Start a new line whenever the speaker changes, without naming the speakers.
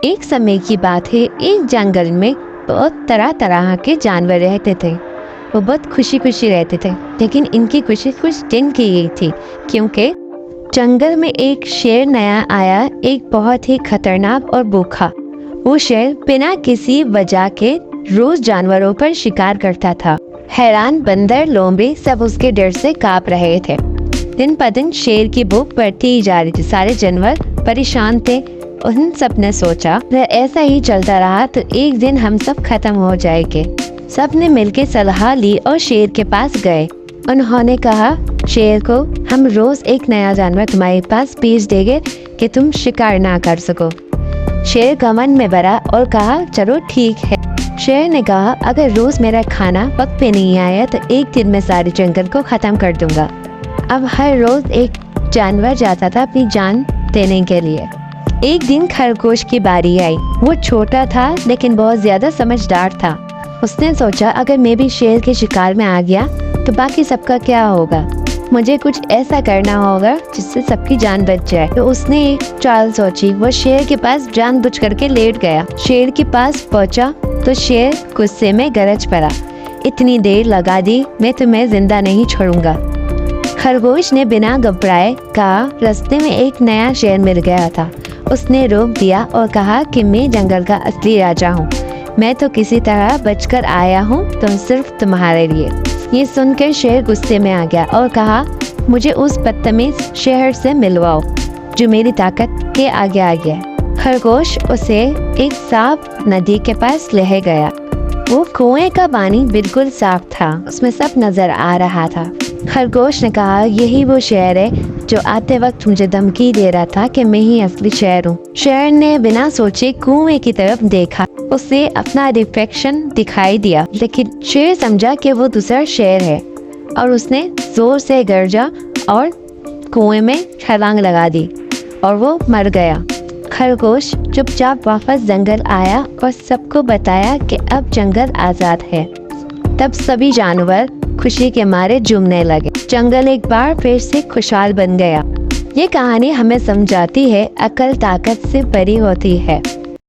एक समय की बात है, एक जंगल में बहुत तरह तरह के जानवर रहते थे। वो बहुत खुशी खुशी रहते थे, लेकिन इनकी खुशी कुछ दिन की ही थी, क्योंकि जंगल में एक शेर नया आया, एक बहुत ही खतरनाक और भूखा। वो शेर बिना किसी वजह के रोज जानवरों पर शिकार करता था। हैरान बंदर लोमड़ी सब उसके डर से कांप रहे थे। दिन ब दिन शेर की भूख बढ़ती ही जा रही थी। सारे जानवर परेशान थे। उन सब ने सोचा अगर ऐसा ही चलता रहा तो एक दिन हम सब खत्म हो जाएंगे। सब ने मिलकर सलाह ली और शेर के पास गए। उन्होंने कहा, शेर को हम रोज एक नया जानवर तुम्हारे पास भेज देंगे कि तुम शिकार ना कर सको। शेर घमंड में भरा और कहा, चलो ठीक है। शेर ने कहा, अगर रोज मेरा खाना वक्त पे नहीं आया तो एक दिन में सारे जंगल को खत्म कर दूंगा। अब हर रोज एक जानवर जाता था अपनी जान देने के लिए। एक दिन खरगोश की बारी आई। वो छोटा था लेकिन बहुत ज्यादा समझदार था। उसने सोचा, अगर मैं भी शेर के शिकार में आ गया तो बाकी सबका क्या होगा। मुझे कुछ ऐसा करना होगा जिससे सबकी जान बच जाए। तो उसने एक चाल सोची। वो शेर के पास जानबूझ करके लेट गया। शेर के पास पहुंचा तो शेर गुस्से में गरज पड़ा, इतनी देर लगा दी, मैं तुम्हें जिंदा नहीं छोड़ूंगा। खरगोश ने बिना घबराए कहा, रास्ते में एक नया शेर मिल गया था। उसने रोक दिया और कहा कि मैं जंगल का असली राजा हूँ। मैं तो किसी तरह बचकर आया हूँ, तुम सिर्फ तुम्हारे लिए। ये सुनकर शेर गुस्से में आ गया और कहा, मुझे उस बदतमीज शेर से मिलवाओ जो मेरी ताकत के आगे आ गया। खरगोश उसे एक साफ नदी के पास ले गया। वो कुएं का पानी बिल्कुल साफ था, उसमें सब नजर आ रहा था। खरगोश ने कहा, यही वो शेर है जो आते वक्त मुझे धमकी दे रहा था कि मैं ही असली शेर हूँ। शेर ने बिना सोचे कुएं की तरफ देखा। उसे अपना रिफ्लेक्शन दिखाई दिया, लेकिन शेर समझा कि वो दूसरा शेर है और उसने जोर से गरजा और कुएं में छलांग लगा दी और वो मर गया। खरगोश चुपचाप वापस जंगल आया और सबको बताया कि अब जंगल आजाद है। तब सभी जानवर खुशी के मारे झूमने लगे। जंगल एक बार फिर से खुशहाल बन गया। ये कहानी हमें समझाती है, अकल ताकत से बड़ी होती है।